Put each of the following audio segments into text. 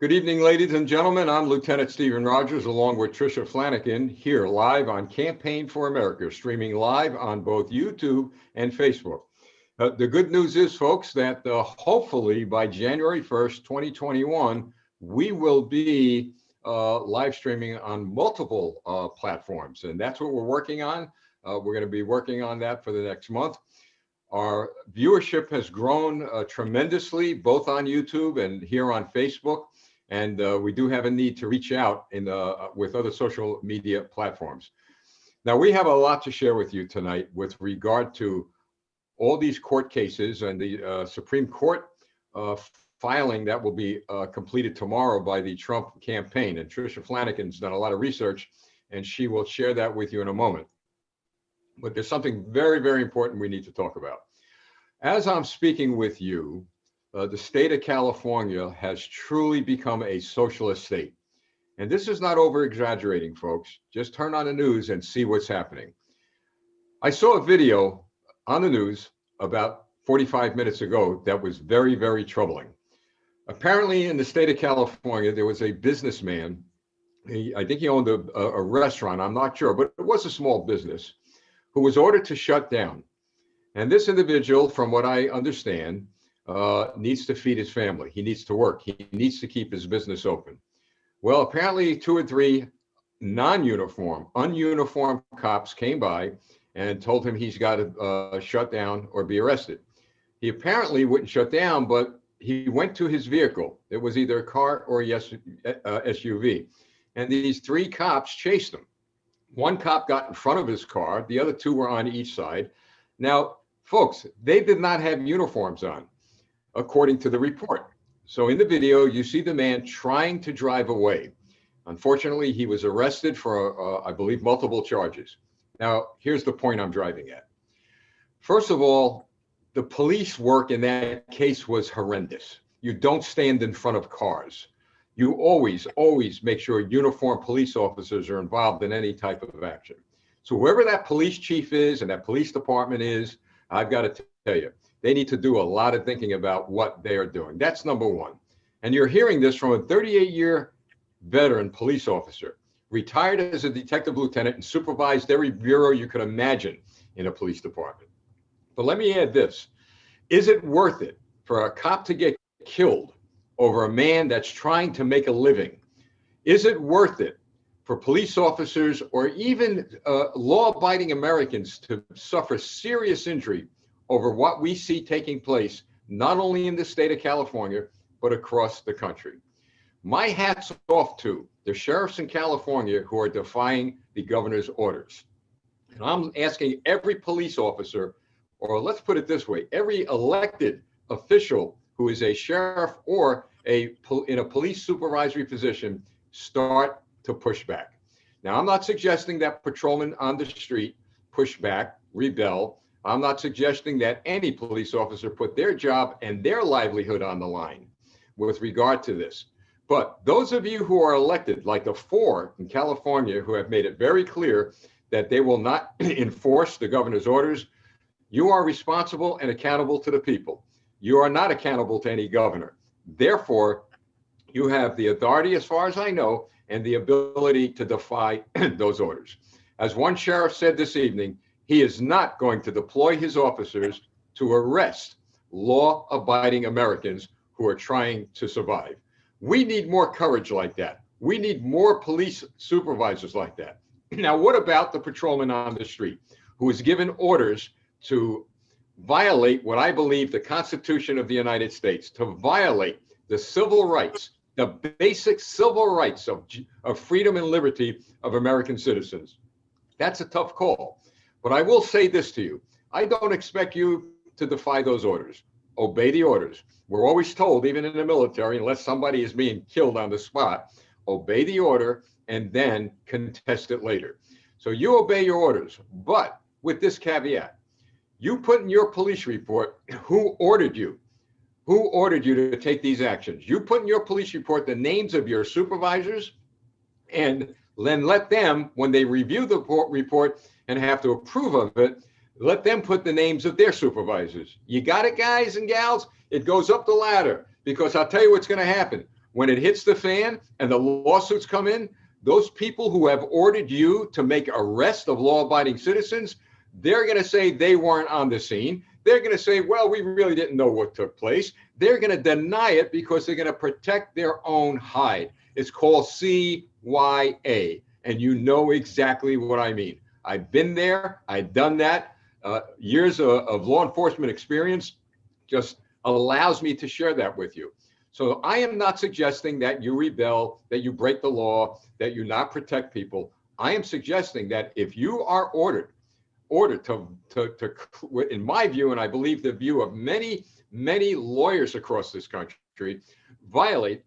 Good evening, ladies and gentlemen. I'm Lieutenant Stephen Rogers, along with Tricia Flanagan, here live on Campaign for America, streaming live on both YouTube and Facebook. The good news is, folks, that hopefully by January 1st, 2021, we will be live streaming on multiple platforms, and that's what we're working on. We're going to be working on that for the next month. Our viewership has grown tremendously, both on YouTube and here on Facebook. And we do have a need to reach out with other social media platforms. Now, we have a lot to share with you tonight with regard to all these court cases and the Supreme Court filing that will be completed tomorrow by the Trump campaign. And Tricia Flanagan's done a lot of research, and she will share that with you in a moment. But there's something very, very important we need to talk about. As I'm speaking with you, the state of California has truly become a socialist state. And this is not over-exaggerating, folks. Just turn on the news and see what's happening. I saw a video on the news about 45 minutes ago that was very, very troubling. Apparently, in the state of California, there was a businessman. I think he owned a restaurant. I'm not sure, but it was a small business, who was ordered to shut down. And this individual, from what I understand, needs to feed his family. He needs to work. He needs to keep his business open. Well, apparently 2 or 3 ununiformed cops came by and told him he's got to shut down or be arrested. He apparently wouldn't shut down, but he went to his vehicle. It was either a car or a SUV. And these 3 cops chased him. 1 cop got in front of his car. The other 2 were on each side. Now, folks, they did not have uniforms on, according to the report. So in the video, you see the man trying to drive away. Unfortunately, he was arrested for, I believe, multiple charges. Now, here's the point I'm driving at. First of all, the police work in that case was horrendous. You don't stand in front of cars. You always make sure uniformed police officers are involved in any type of action. So whoever that police chief is and that police department is, I've got to tell you, they need to do a lot of thinking about what they are doing. That's number one. And you're hearing this from a 38-year veteran police officer, retired as a detective lieutenant and supervised every bureau you could imagine in a police department. But let me add this. Is it worth it for a cop to get killed over a man that's trying to make a living? Is it worth it for police officers or even law-abiding Americans to suffer serious injury over what we see taking place, not only in the state of California, but across the country? My hat's off to the sheriffs in California who are defying the governor's orders. And I'm asking every police officer, or let's put it this way, every elected official who is a sheriff or in a police supervisory position, start to push back. Now, I'm not suggesting that patrolmen on the street push back, rebel. I'm not suggesting that any police officer put their job and their livelihood on the line with regard to this. But those of you who are elected, like the 4 in California who have made it very clear that they will not enforce the governor's orders, you are responsible and accountable to the people. You are not accountable to any governor. Therefore, you have the authority, as far as I know, and the ability to defy those orders. As one sheriff said this evening, he is not going to deploy his officers to arrest law-abiding Americans who are trying to survive. We need more courage like that. We need more police supervisors like that. Now, what about the patrolman on the street who is given orders to violate what I believe the Constitution of the United States, to violate the civil rights, the basic civil rights of freedom and liberty of American citizens? That's a tough call. But I will say this to you. I don't expect you to defy those orders. Obey the orders. We're always told, even in the military, unless somebody is being killed on the spot, obey the order and then contest it later. So you obey your orders, but with this caveat. You put in your police report who ordered you. Who ordered you to take these actions? You put in your police report the names of your supervisors, and then let them, when they review the report and have to approve of it, let them put the names of their supervisors. You got it, guys and gals? It goes up the ladder, because I'll tell you what's going to happen. when it hits the fan and the lawsuits come in, those people who have ordered you to make arrest of law-abiding citizens, they're going to say they weren't on the scene. They're going to say, well, we really didn't know what took place. They're going to deny it because they're going to protect their own hide. It's called CYA, and you know exactly what I mean. I've been there. I've done that. Years of law enforcement experience just allows me to share that with you. So I am not suggesting that you rebel, that you break the law, that you not protect people. I am suggesting that if you are ordered to, in my view, and I believe the view of many, many lawyers across this country, violate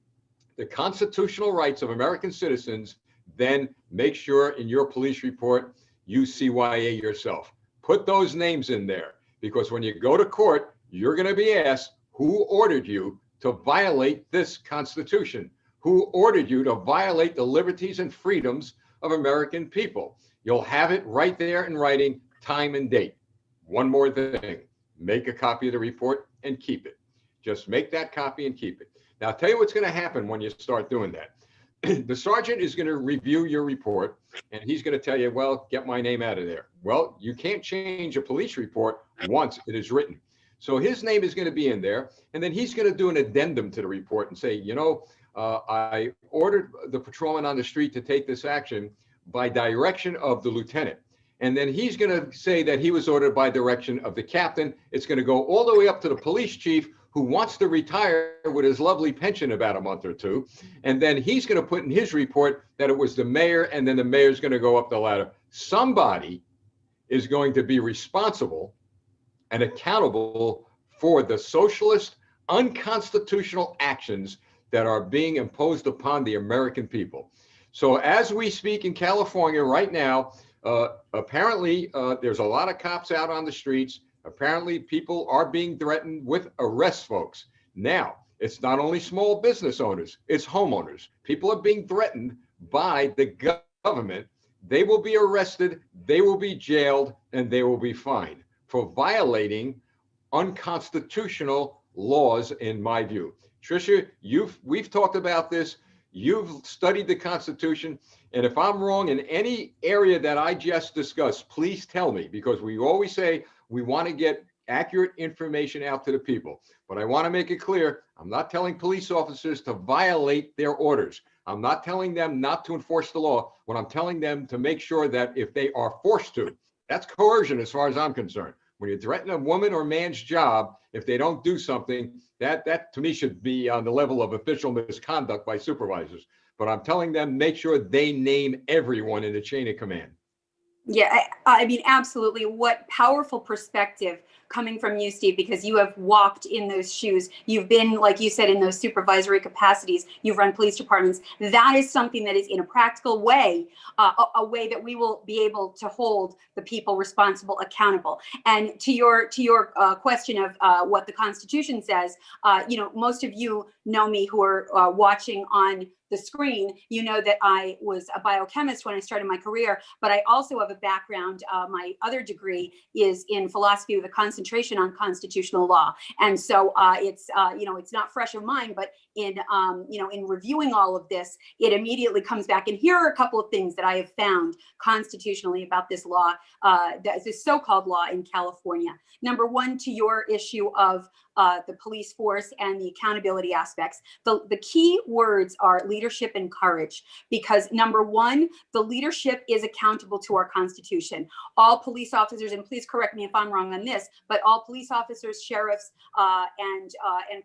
the constitutional rights of American citizens, then make sure in your police report you CYA yourself. Put those names in there, because when you go to court, you're going to be asked who ordered you to violate this Constitution, who ordered you to violate the liberties and freedoms of American people. You'll have it right there in writing, time and date. One more thing, make a copy of the report and keep it. Just make that copy and keep it. Now, I'll tell you what's going to happen when you start doing that. The sergeant is going to review your report, and he's going to tell you, well, get my name out of there. Well, you can't change a police report once it is written. So his name is going to be in there, and then he's going to do an addendum to the report and say, you know, I ordered the patrolman on the street to take this action by direction of the lieutenant. And then he's going to say that he was ordered by direction of the captain. It's going to go all the way up to the police chief, who wants to retire with his lovely pension about a month or two. And then he's going to put in his report that it was the mayor, and then the mayor's going to go up the ladder. Somebody is going to be responsible and accountable for the socialist, unconstitutional actions that are being imposed upon the American people. So as we speak in California right now, apparently there's a lot of cops out on the streets. Apparently people are being threatened with arrests, folks. Now, it's not only small business owners, it's homeowners. People are being threatened by the government. They will be arrested, they will be jailed, and they will be fined for violating unconstitutional laws, in my view. Tricia, we've talked about this. You've studied the Constitution. And if I'm wrong in any area that I just discussed, please tell me, because we always say we want to get accurate information out to the people. But I want to make it clear, I'm not telling police officers to violate their orders. I'm not telling them not to enforce the law. What I'm telling them to make sure that if they are forced to, that's coercion as far as I'm concerned. When you threaten a woman or man's job, if they don't do something, that to me should be on the level of official misconduct by supervisors. But I'm telling them, make sure they name everyone in the chain of command. Yeah, I mean, absolutely. What powerful perspective coming from you, Steve, because you have walked in those shoes. You've been, like you said, in those supervisory capacities. You've run police departments. That is something that is in a practical way, a way that we will be able to hold the people responsible accountable. And to your question of what the Constitution says, most of you know me who are watching on the screen. You know that I was a biochemist when I started my career, but I also have a background. My other degree is in philosophy with a concentration on constitutional law. And so it's not fresh of mind, but in reviewing all of this, it immediately comes back. And here are a couple of things that I have found constitutionally about this law, this so-called law in California. Number one, to your issue of the police force and the accountability aspects. The key words are leadership and courage, because number one, the leadership is accountable to our Constitution. All police officers, and please correct me if I'm wrong on this, but all police officers, sheriffs, and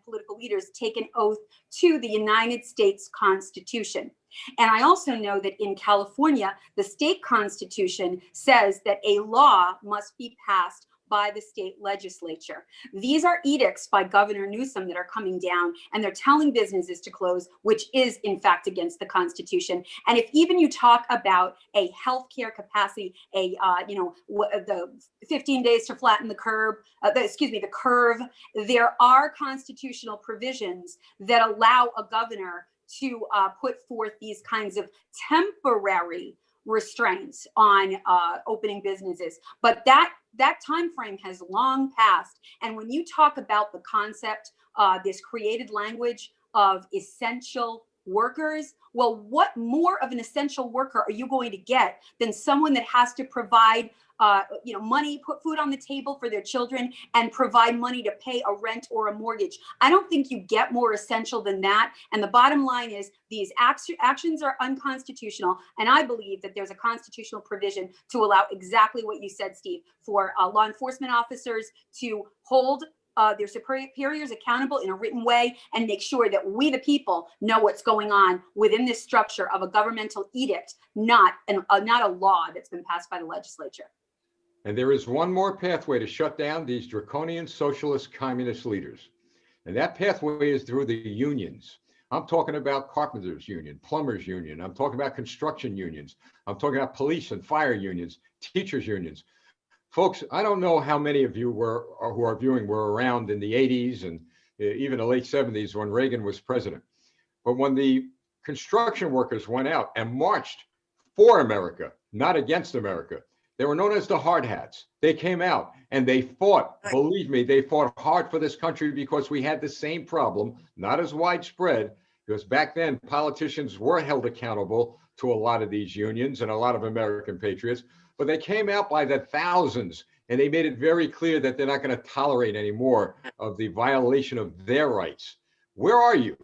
political leaders take an oath to the United States Constitution. And I also know that in California, the state constitution says that a law must be passed by the state legislature. These are edicts by Governor Newsom that are coming down, and they're telling businesses to close, which is in fact against the Constitution. And if even you talk about a healthcare capacity, the 15 days to flatten the curve, the curve, there are constitutional provisions that allow a governor to put forth these kinds of temporary restraints on opening businesses. But that time frame has long passed. And when you talk about the concept, this created language of essential workers. Well, what more of an essential worker are you going to get than someone that has to provide money, put food on the table for their children, and provide money to pay a rent or a mortgage? I don't think you get more essential than that. And the bottom line is these actions are unconstitutional. And I believe that there's a constitutional provision to allow exactly what you said, Steve, for law enforcement officers to hold their superiors accountable in a written way and make sure that we, the people, know what's going on within this structure of a governmental edict, not a law that's been passed by the legislature. And there is one more pathway to shut down these draconian socialist communist leaders. And that pathway is through the unions. I'm talking about carpenters union, plumbers union. I'm talking about construction unions. I'm talking about police and fire unions, teachers unions. Folks, I don't know how many of you who are viewing were around in the 80s and even the late 70s when Reagan was president. But when the construction workers went out and marched for America, not against America, they were known as the hard hats. They came out and they fought. Believe me, they fought hard for this country because we had the same problem, not as widespread, because back then politicians were held accountable to a lot of these unions and a lot of American patriots. But they came out by the thousands and they made it very clear that they're not going to tolerate any more of the violation of their rights. Where are you?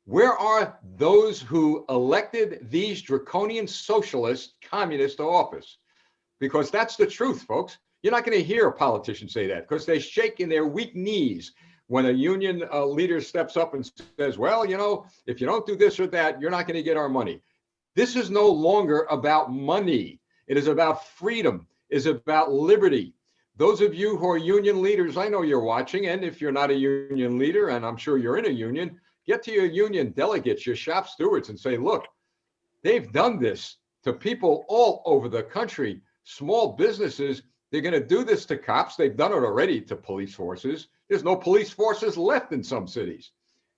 Where are those who elected these draconian socialist communists to office? Because that's the truth, folks. You're not going to hear a politician say that because they shake in their weak knees when a union leader steps up and says, well, if you don't do this or that, you're not going to get our money. This is no longer about money. It is about freedom. It is about liberty. Those of you who are union leaders, I know you're watching. And if you're not a union leader, and I'm sure you're in a union, get to your union delegates, your shop stewards, and say, look, they've done this to people all over the country, small businesses. They're going to do this to cops. They've done it already to police forces. There's no police forces left in some cities.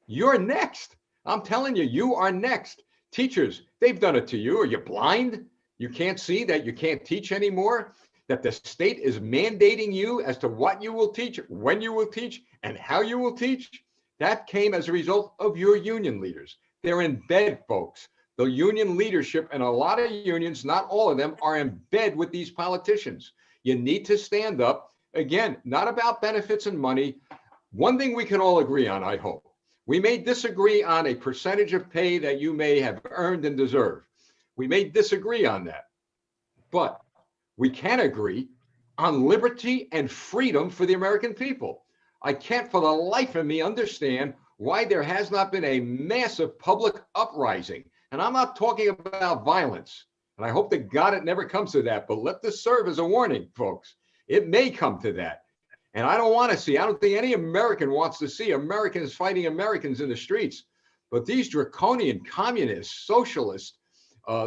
You're next. I'm telling you, you are next. Teachers, they've done it to you. Are you blind? You can't see that you can't teach anymore, that the state is mandating you as to what you will teach, when you will teach, and how you will teach. That came as a result of your union leaders. They're in bed, folks. The union leadership and a lot of unions, not all of them, are in bed with these politicians. You need to stand up. Again, not about benefits and money. One thing we can all agree on, I hope. We may disagree on a percentage of pay that you may have earned and deserve. We may disagree on that, but we can agree on liberty and freedom for the American people. I can't for the life of me understand why there has not been a massive public uprising. And I'm not talking about violence. And I hope to God it never comes to that, but let this serve as a warning, folks. It may come to that. And I don't think any American wants to see Americans fighting Americans in the streets. But these draconian communists, socialists,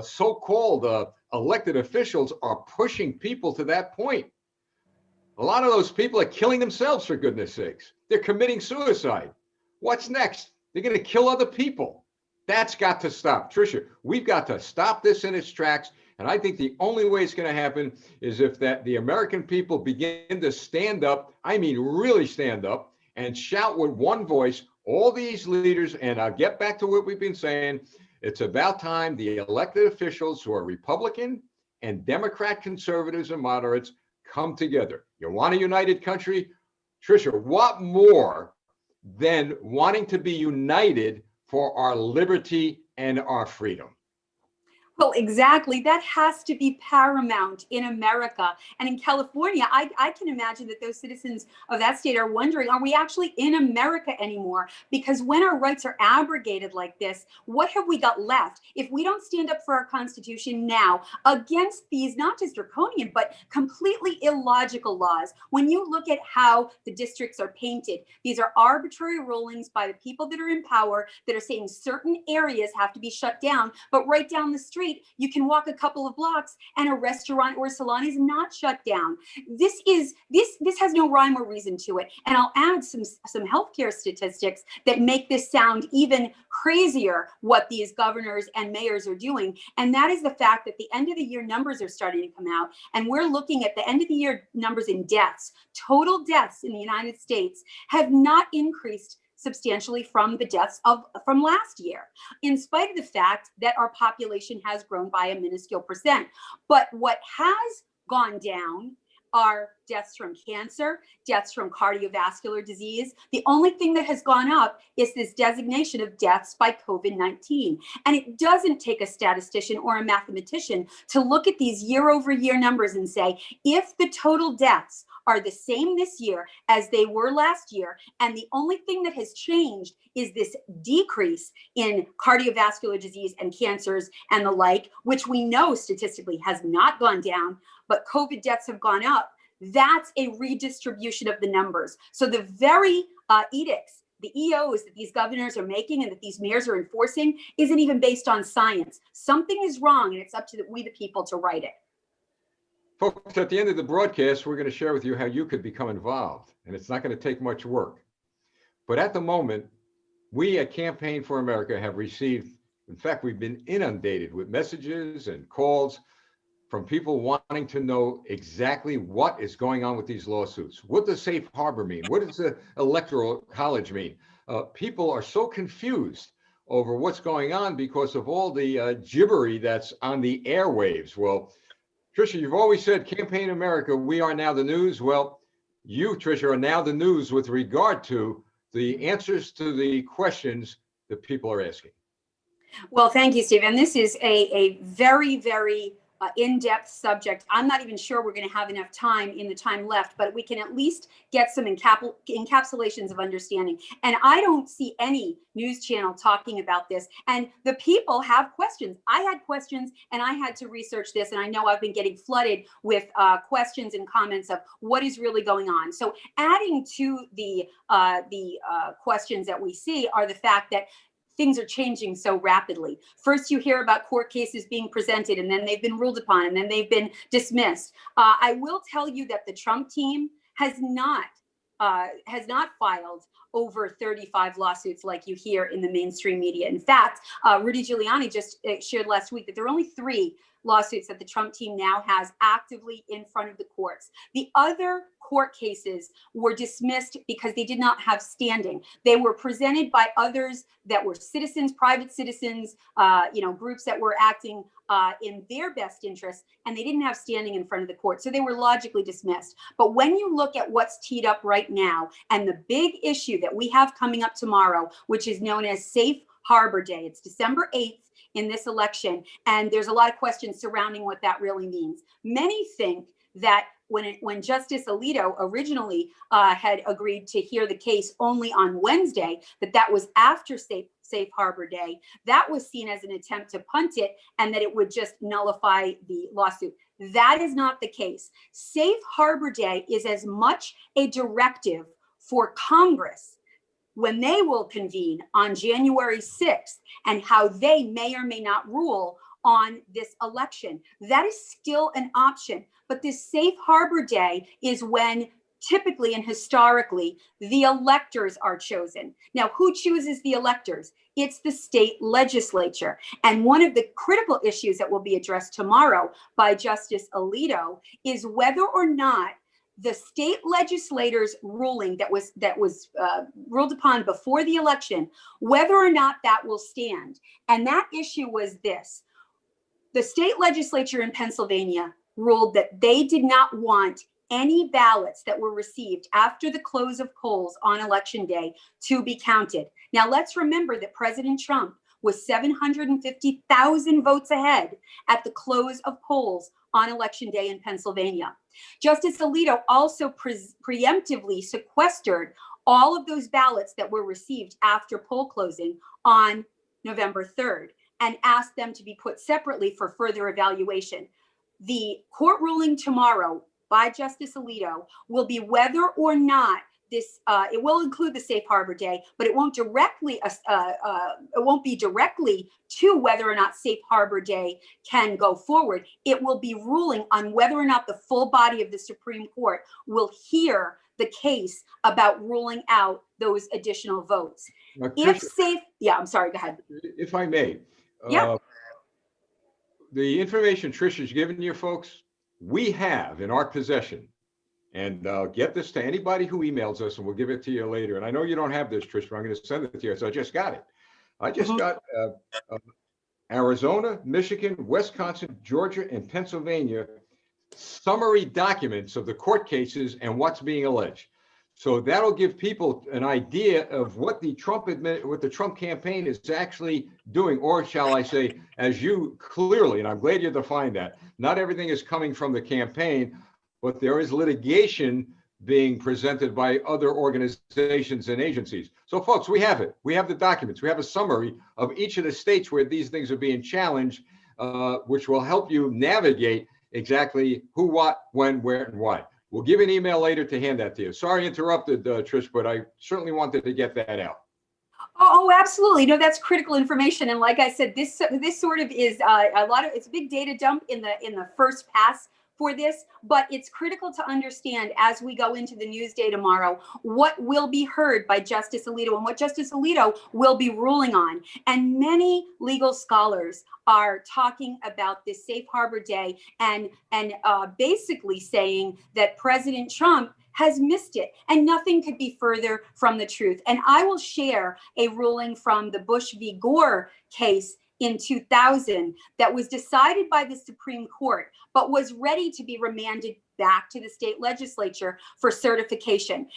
so-called elected officials are pushing people to that point. A lot of those people are killing themselves, for goodness sakes. They're committing suicide. What's next? They're going to kill other people. That's got to stop. Tricia, we've got to stop this in its tracks. And I think the only way it's going to happen is if the American people begin to stand up, I mean really stand up, and shout with one voice, all these leaders, and I'll get back to what we've been saying. It's about time the elected officials who are Republican and Democrat conservatives and moderates come together. You want a united country? Tricia, what more than wanting to be united for our liberty and our freedom? Well, exactly. That has to be paramount in America. And in California, I can imagine that those citizens of that state are wondering, are we actually in America anymore? Because when our rights are abrogated like this, what have we got left? If we don't stand up for our Constitution now against these, not just draconian, but completely illogical laws, when you look at how the districts are painted, these are arbitrary rulings by the people that are in power that are saying certain areas have to be shut down, but right down the street, you can walk a couple of blocks and a restaurant or a salon is not shut down. This has no rhyme or reason to it. And I'll add some healthcare statistics that make this sound even crazier, what these governors and mayors are doing. And that is the fact that the end of the year numbers are starting to come out. And we're looking at the end of the year numbers in deaths. Total deaths in the United States have not increased substantially from the deaths from last year, in spite of the fact that our population has grown by a minuscule percent. But what has gone down are deaths from cancer, deaths from cardiovascular disease. The only thing that has gone up is this designation of deaths by COVID-19. And it doesn't take a statistician or a mathematician to look at these year-over-year numbers and say, if the total deaths are the same this year as they were last year, and the only thing that has changed is this decrease in cardiovascular disease and cancers and the like, which we know statistically has not gone down, but COVID deaths have gone up, that's a redistribution of the numbers. So the very edicts, the EOs that these governors are making and that these mayors are enforcing isn't even based on science. Something is wrong, and it's up to we the people to right it. Folks, at the end of the broadcast, we're going to share with you how you could become involved, and it's not going to take much work. But at the moment, we at Campaign for America have received, in fact, we've been inundated with messages and calls from people wanting to know exactly what is going on with these lawsuits. What does safe harbor mean? What does the electoral college mean? People are so confused over what's going on because of all the gibbery that's on the airwaves. Well, Tricia, you've always said, Campaign America, we are now the news. Well, you, Tricia, are now the news with regard to the answers to the questions that people are asking. Well, thank you, Steve. And this is a very, very in-depth subject. I'm not even sure we're going to have enough time in the time left, but we can at least get some encapsulations of understanding. And I don't see any news channel talking about this. And the people have questions. I had questions, and I had to research this. And I know I've been getting flooded with questions and comments of what is really going on. So adding to the questions that we see are the fact that things are changing so rapidly. First, you hear about court cases being presented, and then they've been ruled upon, and then they've been dismissed. I will tell you that the Trump team has not filed over 35 lawsuits like you hear in the mainstream media. In fact, Rudy Giuliani just shared last week that there are only 3 lawsuits that the Trump team now has actively in front of the courts. The other court cases were dismissed because they did not have standing. They were presented by others that were citizens, private citizens, groups that were acting in their best interest, and they didn't have standing in front of the court. So they were logically dismissed. But when you look at what's teed up right now, and the big issue that we have coming up tomorrow, which is known as Safe Harbor Day, it's December 8th in this election, and there's a lot of questions surrounding what that really means. Many think that when Justice Alito originally had agreed to hear the case only on Wednesday, that was after Safe Harbor Day, that was seen as an attempt to punt it and that it would just nullify the lawsuit. That is not the case. Safe Harbor Day is as much a directive for Congress when they will convene on January 6th and how they may or may not rule on this election. That is still an option. But this Safe Harbor Day is when typically and historically the electors are chosen. Now, who chooses the electors? It's the state legislature. And one of the critical issues that will be addressed tomorrow by Justice Alito is whether or not the state legislators' ruling that was ruled upon before the election, whether or not that will stand. And that issue was this. The state legislature in Pennsylvania ruled that they did not want any ballots that were received after the close of polls on election day to be counted. Now, let's remember that President Trump was 750,000 votes ahead at the close of polls on election day in Pennsylvania. Justice Alito also preemptively sequestered all of those ballots that were received after poll closing on November 3rd and asked them to be put separately for further evaluation. The court ruling tomorrow by Justice Alito will be whether or not this, it will include the Safe Harbor Day, but it won't be directly to whether or not Safe Harbor Day can go forward. It will be ruling on whether or not the full body of the Supreme Court will hear the case about ruling out those additional votes. Now, If Tricia, safe, yeah, I'm sorry, go ahead. if I may, Yeah. The information Tricia's given you folks, we have in our possession And get this to anybody who emails us, and we'll give it to you later. And I know you don't have this, Trish, but I'm going to send it to you. So I just got it. I just Mhm. got Arizona, Michigan, Wisconsin, Georgia, and Pennsylvania summary documents of the court cases and what's being alleged. So that'll give people an idea of what the Trump campaign is actually doing, or shall I say, as you clearly, and I'm glad you defined that, not everything is coming from the campaign, but there is litigation being presented by other organizations and agencies. So folks, we have it. We have the documents. We have a summary of each of the states where these things are being challenged, which will help you navigate exactly who, what, when, where, and why. We'll give you an email later to hand that to you. Sorry, interrupted, Trish, but I certainly wanted to get that out. Oh, absolutely. No, that's critical information. And like I said, this sort of is a lot of, it's a big data dump in the first pass for this, but it's critical to understand as we go into the news day tomorrow what will be heard by Justice Alito and what Justice Alito will be ruling on. And many legal scholars are talking about this safe harbor day and basically saying that President Trump has missed it, and nothing could be further from the truth. And I will share a ruling from the Bush v. Gore case in 2000 that was decided by the Supreme Court, but was ready to be remanded back to the state legislature for certification.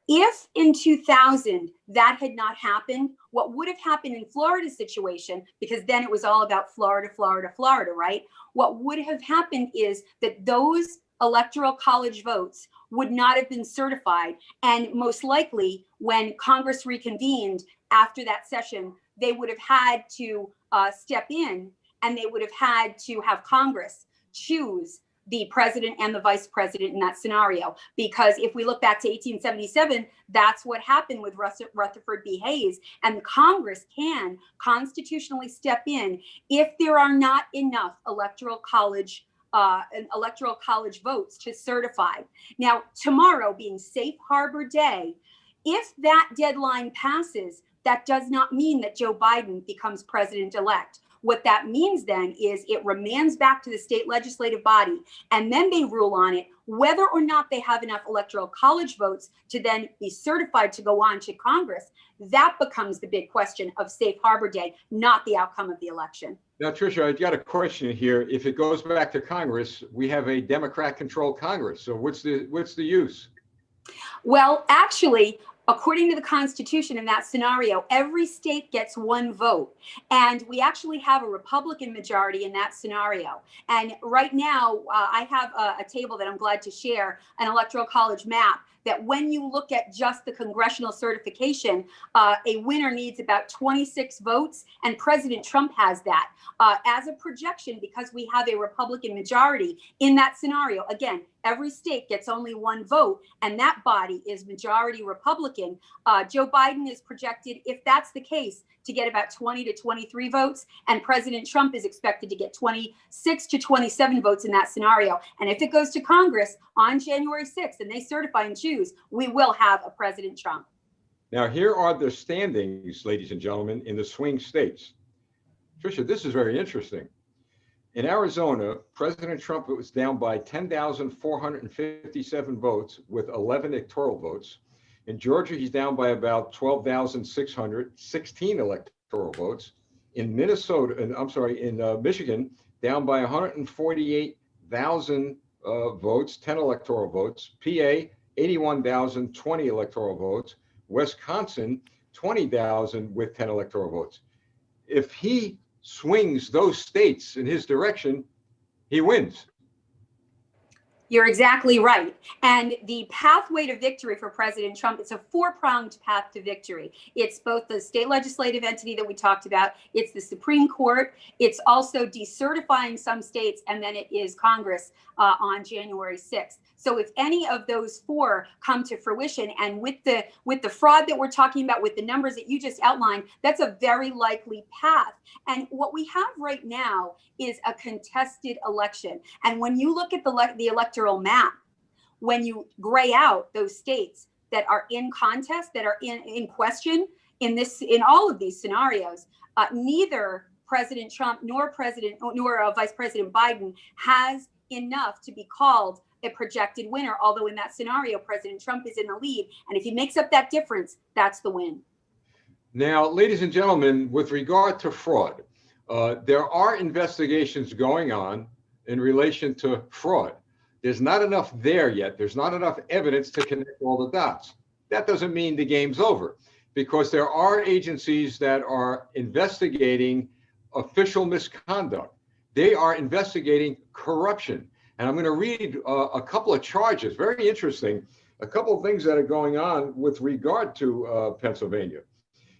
If in 2000 that had not happened, what would have happened in Florida's situation, because then it was all about Florida, Florida, Florida, right? What would have happened is that those electoral college votes would not have been certified. And most likely, when Congress reconvened after that session, they would have had to step in, and they would have had to have Congress choose the president and the vice president in that scenario. Because if we look back to 1877, that's what happened with Rutherford B. Hayes. And Congress can constitutionally step in if there are not enough electoral college votes to certify. Now, tomorrow being Safe Harbor Day, if that deadline passes, that does not mean that Joe Biden becomes president-elect. What that means then is it remands back to the state legislative body, and then they rule on it, whether or not they have enough electoral college votes to then be certified to go on to Congress. That becomes the big question of Safe Harbor Day, not the outcome of the election. Now, Tricia, I've got a question here. If it goes back to Congress, we have a Democrat-controlled Congress. So what's the use? Well, actually, according to the Constitution, in that scenario, every state gets one vote. And we actually have a Republican majority in that scenario. And right now, I have a table that I'm glad to share, an electoral college map, that when you look at just the congressional certification, a winner needs about 26 votes, and President Trump has that. As a projection, because we have a Republican majority in that scenario, again, every state gets only one vote, and that body is majority Republican. Joe Biden is projected, if that's the case, to get about 20 to 23 votes, and President Trump is expected to get 26 to 27 votes in that scenario. And if it goes to Congress on January 6th and they certify and choose, we will have a President Trump. Now, here are the standings, ladies and gentlemen, in the swing states. Tricia, this is very interesting. In Arizona, President Trump was down by 10,457 votes with 11 electoral votes. In Georgia, he's down by about 12,616 electoral votes. In Michigan, down by 148,000 votes, 10 electoral votes. PA, 81,020 electoral votes. Wisconsin, 20,000 with 10 electoral votes. If he swings those states in his direction, he wins. You're exactly right. And the pathway to victory for President Trump, it's a four-pronged path to victory. It's both the state legislative entity that we talked about, it's the Supreme Court, it's also decertifying some states, and then it is Congress on January 6th. So if any of those four come to fruition, and with the fraud that we're talking about, with the numbers that you just outlined, that's a very likely path. And what we have right now is a contested election. And when you look at the electoral map, when you gray out those states that are in contest, that are in question in all of these scenarios, neither President Trump nor Vice President Biden has enough to be called a projected winner. Although in that scenario, President Trump is in the lead. And if he makes up that difference, that's the win. Now, ladies and gentlemen, with regard to fraud, there are investigations going on in relation to fraud. There's not enough there yet. There's not enough evidence to connect all the dots. That doesn't mean the game's over, because there are agencies that are investigating official misconduct. They are investigating corruption. And I'm going to read a couple of charges, very interesting, a couple of things that are going on with regard to Pennsylvania.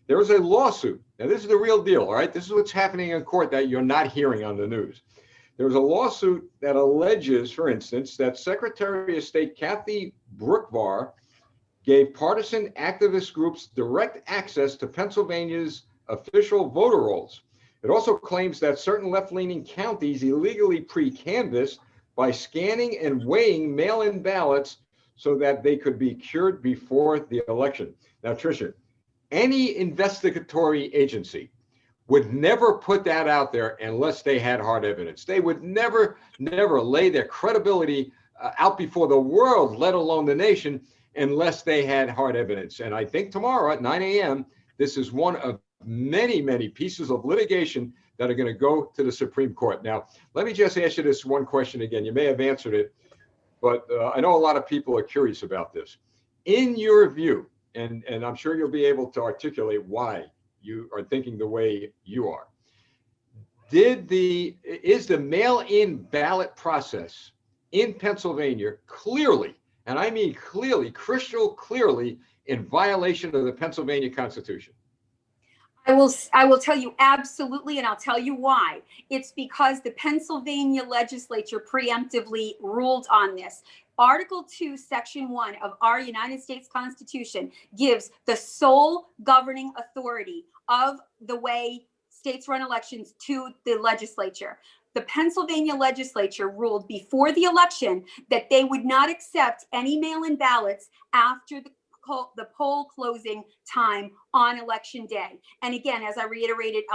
There was a lawsuit. Now, this is the real deal, all right? This is what's happening in court that you're not hearing on the news. There was a lawsuit that alleges, for instance, that Secretary of State Kathy Brookvar gave partisan activist groups direct access to Pennsylvania's official voter rolls. It also claims that certain left-leaning counties illegally pre-canvassed by scanning and weighing mail-in ballots so that they could be cured before the election. Now, Tricia, any investigatory agency would never put that out there unless they had hard evidence. They would never lay their credibility out before the world, let alone the nation, unless they had hard evidence. And I think tomorrow at 9 a.m., this is one of many, many pieces of litigation that are going to go to the Supreme Court. Now, let me just ask you this one question again. You may have answered it, but I know a lot of people are curious about this. In your view, and I'm sure you'll be able to articulate why you are thinking the way you are, is the mail-in ballot process in Pennsylvania clearly, and I mean clearly, crystal clearly, in violation of the Pennsylvania Constitution? I will tell you absolutely, and I'll tell you why. It's because the Pennsylvania legislature preemptively ruled on this. Article 2, Section 1 of our United States Constitution gives the sole governing authority of the way states run elections to the legislature. The Pennsylvania legislature ruled before the election that they would not accept any mail-in ballots after the poll closing time on election day. And again, as I'll reiterate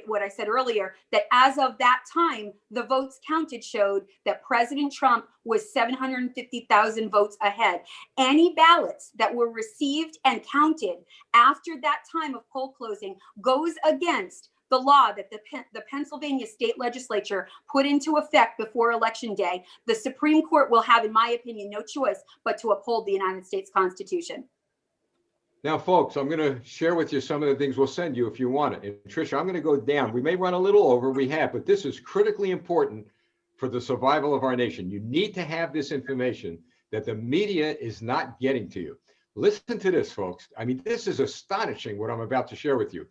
what I said earlier, that as of that time, the votes counted showed that President Trump was 750,000 votes ahead. Any ballots that were received and counted after that time of poll closing goes against the law that the Pennsylvania state legislature put into effect before Election Day. The Supreme Court will have, in my opinion, no choice but to uphold the United States Constitution. Now, folks, I'm going to share with you some of the things we'll send you if you want it. And Tricia, I'm going to go down. We may run a little over, we have, but this is critically important for the survival of our nation. You need to have this information that the media is not getting to you. Listen to this, folks. I mean, this is astonishing what I'm about to share with you.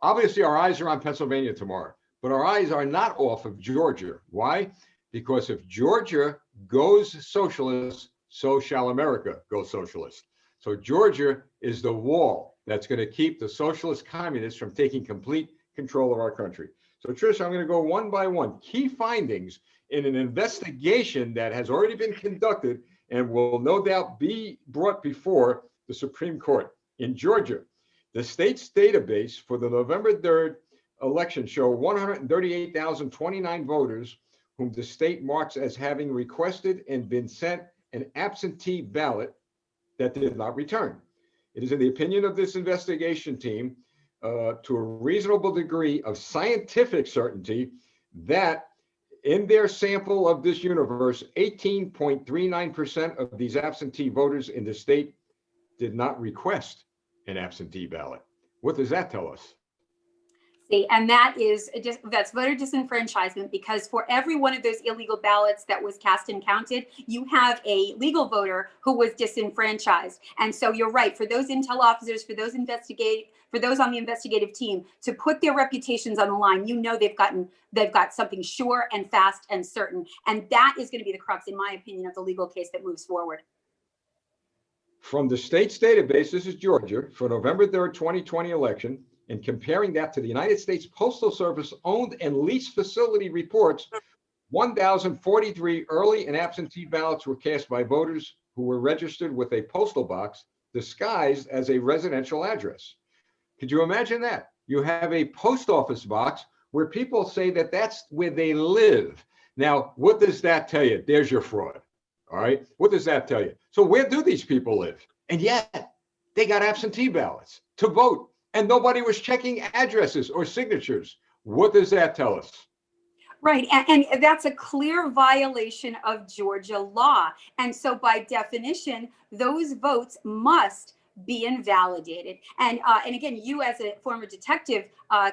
Obviously, our eyes are on Pennsylvania tomorrow, but our eyes are not off of Georgia. Why? Because if Georgia goes socialist, so shall America go socialist. So Georgia is the wall that's going to keep the socialist communists from taking complete control of our country. So Trish, I'm going to go one by one. Key findings in an investigation that has already been conducted and will no doubt be brought before the Supreme Court. In Georgia, the state's database for the November 3rd election show 138,029 voters whom the state marks as having requested and been sent an absentee ballot that did not return. It is in the opinion of this investigation team, to a reasonable degree of scientific certainty, that in their sample of this universe, 18.39% of these absentee voters in the state did not request an absentee ballot. What does that tell us? See, and that's voter disenfranchisement, because for every one of those illegal ballots that was cast and counted, you have a legal voter who was disenfranchised. And so you're right, for those intel officers, for those on the investigative team to put their reputations on the line, they've got something sure and fast and certain. And that is going to be the crux, in my opinion, of the legal case that moves forward. From the state's database, this is Georgia, for November 3rd, 2020 election, and comparing that to the United States Postal Service owned and leased facility reports, 1,043 early and absentee ballots were cast by voters who were registered with a postal box disguised as a residential address. Could you imagine that? You have a post office box where people say that that's where they live. Now, what does that tell you? There's your fraud. All right. What does that tell you? So where do these people live? And yet they got absentee ballots to vote, and nobody was checking addresses or signatures. What does that tell us? Right. And that's a clear violation of Georgia law. And so by definition, those votes must be invalidated. And again, you as a former detective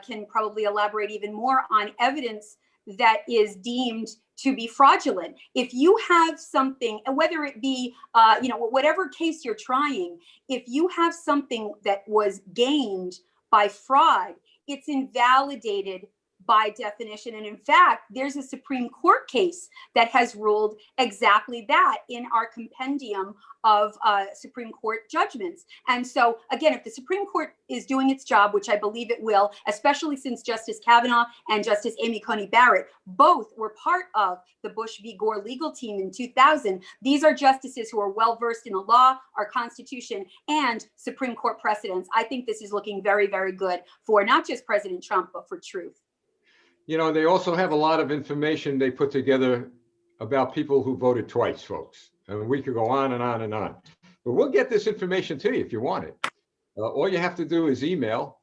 can probably elaborate even more on evidence that is deemed to be fraudulent. If you have something, whether it be, whatever case you're trying, if you have something that was gained by fraud, it's invalidated by definition. And in fact, there's a Supreme Court case that has ruled exactly that in our compendium of Supreme Court judgments. And so again, if the Supreme Court is doing its job, which I believe it will, especially since Justice Kavanaugh and Justice Amy Coney Barrett both were part of the Bush v. Gore legal team in 2000, these are justices who are well versed in the law, our Constitution, and Supreme Court precedents. I think this is looking very, very good for not just President Trump, but for truth. You know, they also have a lot of information they put together about people who voted twice, folks. And we could go on and on and on. But we'll get this information to you if you want it. All you have to do is email.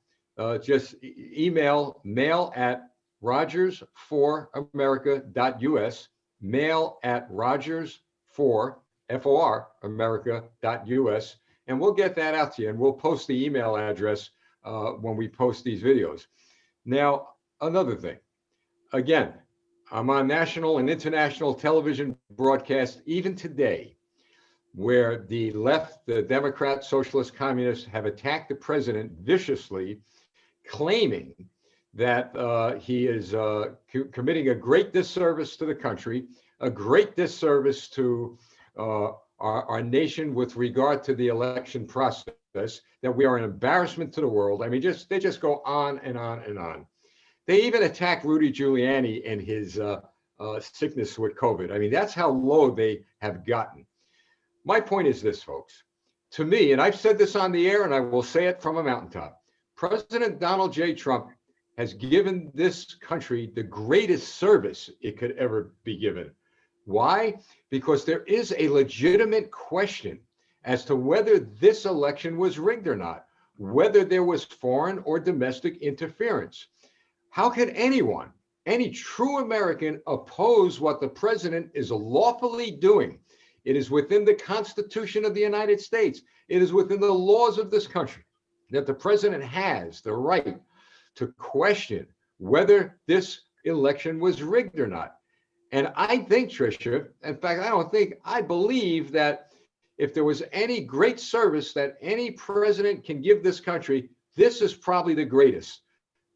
Just email mail@rogers4america.us, mail@rogers4america.us, and we'll get that out to you. And we'll post the email address when we post these videos. Now, another thing. Again, I'm on national and international television broadcast even today, where the left, the Democrats, socialist, communists have attacked the president viciously, claiming that he is committing a great disservice to the country, a great disservice to our nation with regard to the election process, that we are an embarrassment to the world. I mean, they just go on and on and on. They even attack Rudy Giuliani and his sickness with COVID. I mean, that's how low they have gotten. My point is this, folks. To me, and I've said this on the air, and I will say it from a mountaintop, President Donald J. Trump has given this country the greatest service it could ever be given. Why? Because there is a legitimate question as to whether this election was rigged or not, whether there was foreign or domestic interference. How could anyone, any true American, oppose what the president is lawfully doing? It is within the Constitution of the United States. It is within the laws of this country that the president has the right to question whether this election was rigged or not. And I think, Tricia, in fact, I believe that if there was any great service that any president can give this country, this is probably the greatest.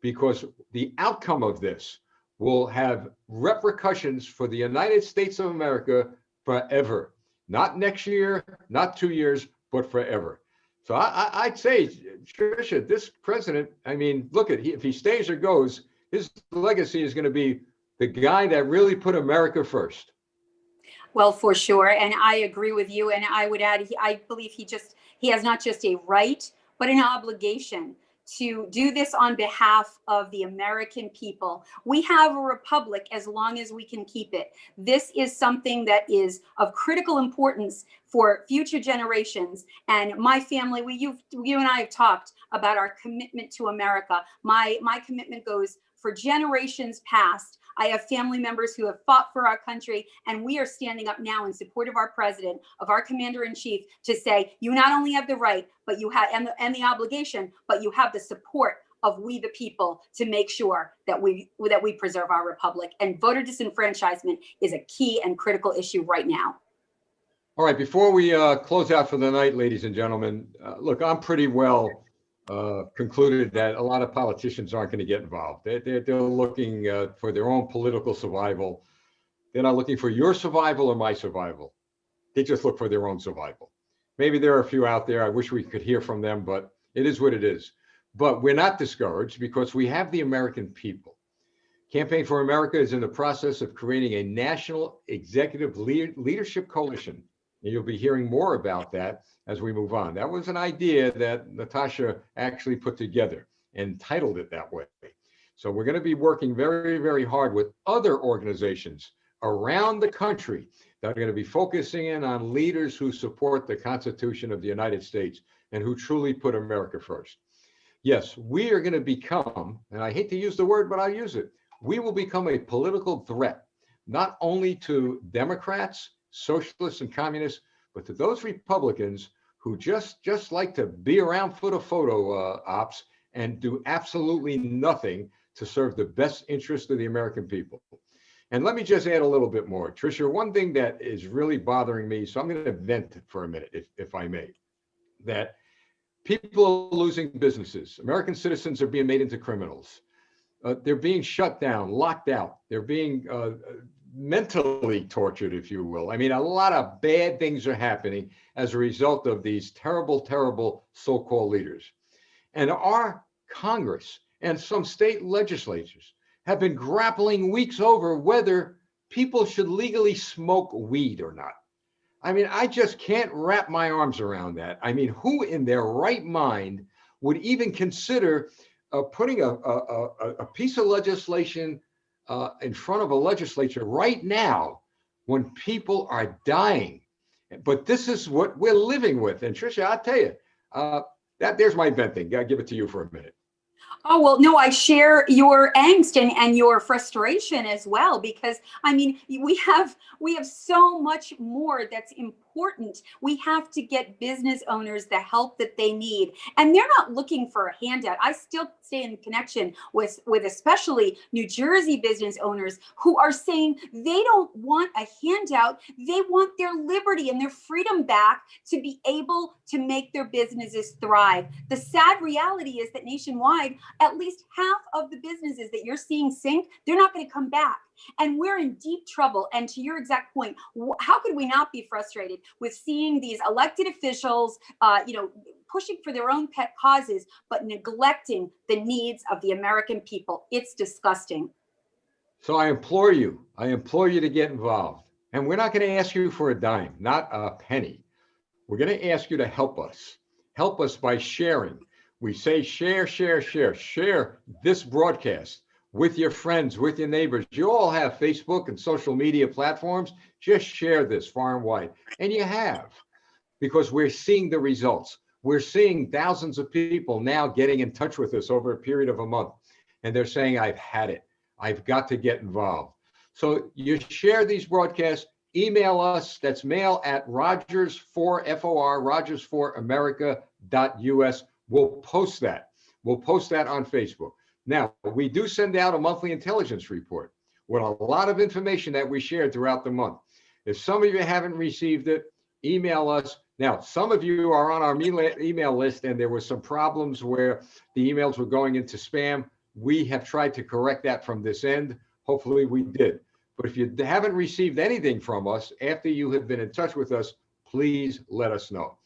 Because the outcome of this will have repercussions for the United States of America forever. Not next year, not 2 years, but forever. So I'd say, Tricia, this president, I mean, look if he stays or goes, his legacy is going to be the guy that really put America first. Well, for sure. And I agree with you. And I would add, I believe he has not just a right, but an obligation to do this on behalf of the American people. We have a republic as long as we can keep it. This is something that is of critical importance for future generations. And my family, you and I have talked about our commitment to America. My commitment goes for generations past. I have family members who have fought for our country, and we are standing up now in support of our president, of our commander-in-chief, to say, you not only have the right, but you have and the obligation, but you have the support of we the people to make sure that we preserve our republic. And voter disenfranchisement is a key and critical issue right now. All right, before we close out for the night, ladies and gentlemen, look, I'm pretty well concluded that a lot of politicians aren't going to get involved. They're looking for their own political survival. They're not looking for your survival or my survival. They just look for their own survival. Maybe there are a few out there. I wish we could hear from them, but it is what it is. But we're not discouraged because we have the American people. Campaign for America is in the process of creating a national executive leadership coalition. And you'll be hearing more about that as we move on. That was an idea that Natasha actually put together and titled it that way. So we're going to be working very, very hard with other organizations around the country that are going to be focusing in on leaders who support the Constitution of the United States and who truly put America first. Yes, we are going to become, and I hate to use the word, but I'll use it. We will become a political threat, not only to Democrats, socialists, and communists, but to those Republicans who just like to be around for the photo ops and do absolutely nothing to serve the best interest of the American people. And let me just add a little bit more. Tricia, one thing that is really bothering me, so I'm going to vent for a minute, if I may, that people are losing businesses. American citizens are being made into criminals. They're being shut down, locked out. They're being mentally tortured, if you will. I mean, a lot of bad things are happening as a result of these terrible, terrible so-called leaders. And our Congress and some state legislatures have been grappling weeks over whether people should legally smoke weed or not. I mean, I just can't wrap my arms around that. I mean, who in their right mind would even consider putting a piece of legislation in front of a legislature right now when people are dying? But this is what we're living with. And Tricia, I'll tell you, there's my venting. I'll give it to you for a minute. Oh, well, no, I share your angst and your frustration as well, because I mean, we have so much more that's important. We have to get business owners the help that they need, and they're not looking for a handout. I still stay in connection with especially New Jersey business owners who are saying they don't want a handout. They want their liberty and their freedom back to be able to make their businesses thrive. The sad reality is that nationwide, at least half of the businesses that you're seeing sink, they're not going to come back. And we're in deep trouble. And to your exact point, how could we not be frustrated with seeing these elected officials, pushing for their own pet causes, but neglecting the needs of the American people? It's disgusting. So I implore you to get involved. And we're not going to ask you for a dime, not a penny. We're going to ask you to help us. Help us by sharing. We say share this broadcast with your friends, with your neighbors. You all have Facebook and social media platforms. Just share this far and wide. And you have, because we're seeing the results. We're seeing thousands of people now getting in touch with us over a period of a month. And they're saying, I've had it. I've got to get involved. So you share these broadcasts, email us. That's mail@Rogers4, Rogers4America.us. We'll post that. We'll post that on Facebook. Now, we do send out a monthly intelligence report with a lot of information that we shared throughout the month. If some of you haven't received it, email us. Now, some of you are on our email list, and there were some problems where the emails were going into spam. We have tried to correct that from this end. Hopefully we did. But if you haven't received anything from us after you have been in touch with us, please let us know.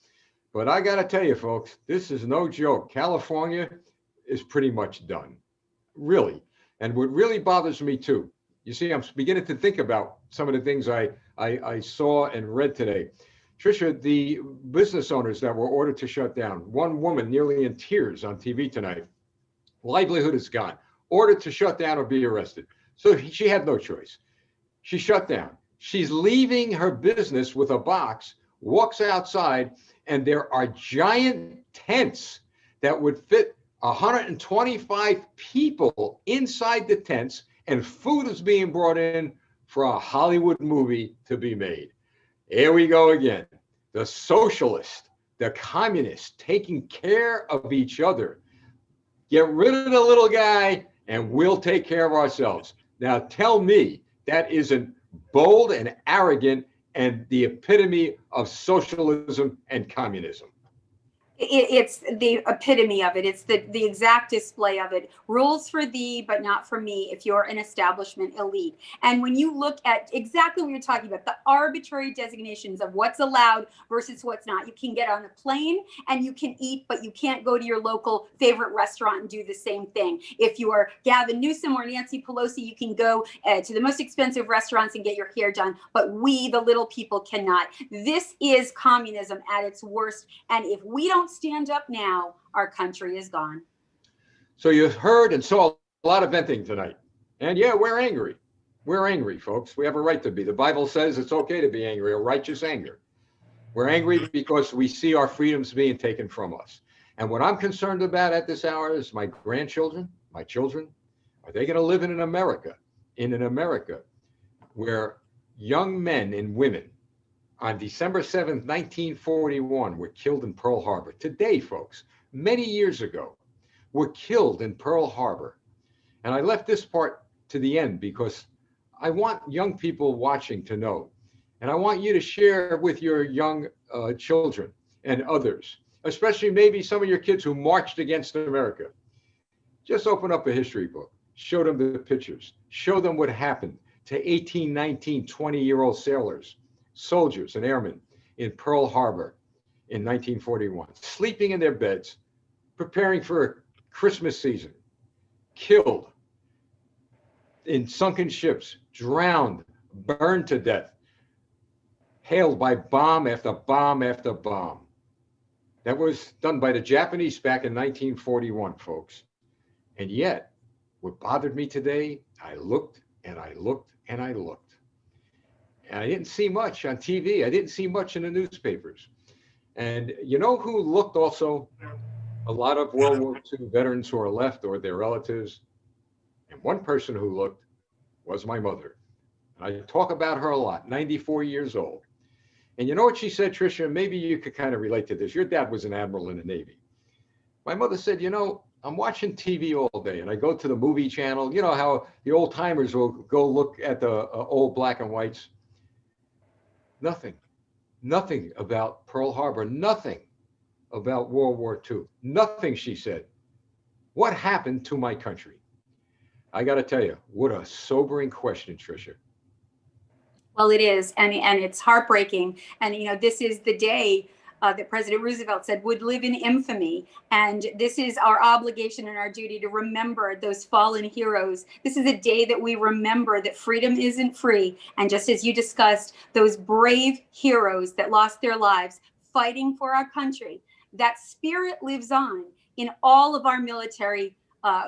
But I got to tell you, folks, this is no joke. California is pretty much done, really. And what really bothers me too, you see, I'm beginning to think about some of the things I saw and read today. Tricia, the business owners that were ordered to shut down, one woman nearly in tears on TV tonight, livelihood is gone, ordered to shut down or be arrested. So she had no choice. She shut down. She's leaving her business with a box, walks outside, and there are giant tents that would fit 125 people inside the tents, and food is being brought in for a Hollywood movie to be made. Here we go again. The socialist, the communist, taking care of each other. Get rid of the little guy and we'll take care of ourselves. Now tell me that isn't bold and arrogant and the epitome of socialism and communism. It's the epitome of it. It's the exact display of it. Rules for thee, but not for me if you're an establishment elite. And when you look at exactly what you're talking about, the arbitrary designations of what's allowed versus what's not. You can get on a plane and you can eat, but you can't go to your local favorite restaurant and do the same thing. If you are Gavin Newsom or Nancy Pelosi, you can go to the most expensive restaurants and get your hair done. But we, the little people, cannot. This is communism at its worst. And if we don't stand up now, our country is gone. So you heard and saw a lot of venting tonight. And yeah, we're angry. We're angry, folks. We have a right to be. The Bible says it's okay to be angry, a righteous anger. We're angry because we see our freedoms being taken from us. And what I'm concerned about at this hour is my grandchildren, my children. Are they going to live in an America, where young men and women on December 7th, 1941, were killed in Pearl Harbor? Today, folks, many years ago, were killed in Pearl Harbor. And I left this part to the end because I want young people watching to know. And I want you to share with your young children and others, especially maybe some of your kids who marched against America. Just open up a history book, show them the pictures, show them what happened to 18, 19, 20-year-old sailors, soldiers, and airmen in Pearl Harbor in 1941, sleeping in their beds, preparing for a Christmas season, killed in sunken ships, drowned, burned to death, hailed by bomb after bomb after bomb. That was done by the Japanese back in 1941, folks. And yet, what bothered me today, I looked and I looked and I looked. And I didn't see much on TV. I didn't see much in the newspapers. And you know who looked also? A lot of World War II veterans who are left or their relatives. And one person who looked was my mother. And I talk about her a lot, 94 years old. And you know what she said, Tricia? Maybe you could kind of relate to this. Your dad was an admiral in the Navy. My mother said, you know, I'm watching TV all day and I go to the movie channel. You know how the old timers will go look at the old black and whites. Nothing about Pearl Harbor, nothing about World War II. Nothing, she said. What happened to my country? I got to tell you, what a sobering question, Tricia. Well, it is, and it's heartbreaking. And you know, this is the day that President Roosevelt said would live in infamy. And this is our obligation and our duty to remember those fallen heroes. This is a day that we remember that freedom isn't free. And just as you discussed, those brave heroes that lost their lives fighting for our country, that spirit lives on in all of our military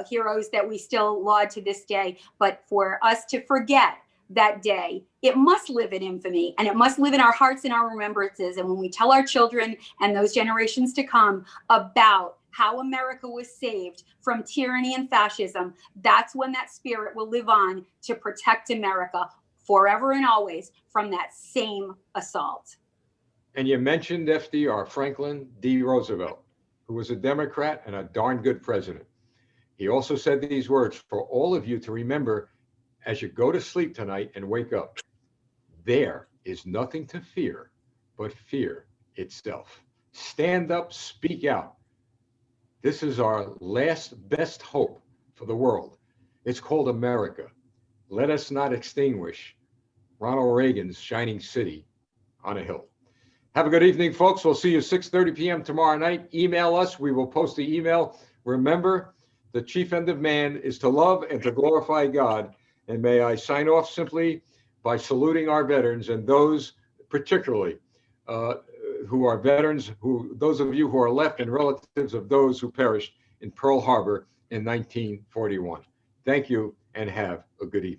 heroes that we still laud to this day. But for us to forget that day, it must live in infamy, and it must live in our hearts and our remembrances. And when we tell our children and those generations to come about how America was saved from tyranny and fascism, that's when that spirit will live on to protect America forever and always from that same assault. And you mentioned FDR, Franklin D. Roosevelt, who was a Democrat and a darn good president. He also said these words for all of you to remember as you go to sleep tonight and wake up. There is nothing to fear but fear itself. Stand up, speak out. This is our last best hope for the world. It's called America. Let us not extinguish Ronald Reagan's shining city on a hill. Have a good evening, folks. We'll see you 6:30 p.m. tomorrow night. Email us. We will post the email. Remember, the chief end of man is to love and to glorify God. And may I sign off simply by saluting our veterans and those particularly who are veterans, those of you who are left and relatives of those who perished in Pearl Harbor in 1941. Thank you and have a good evening.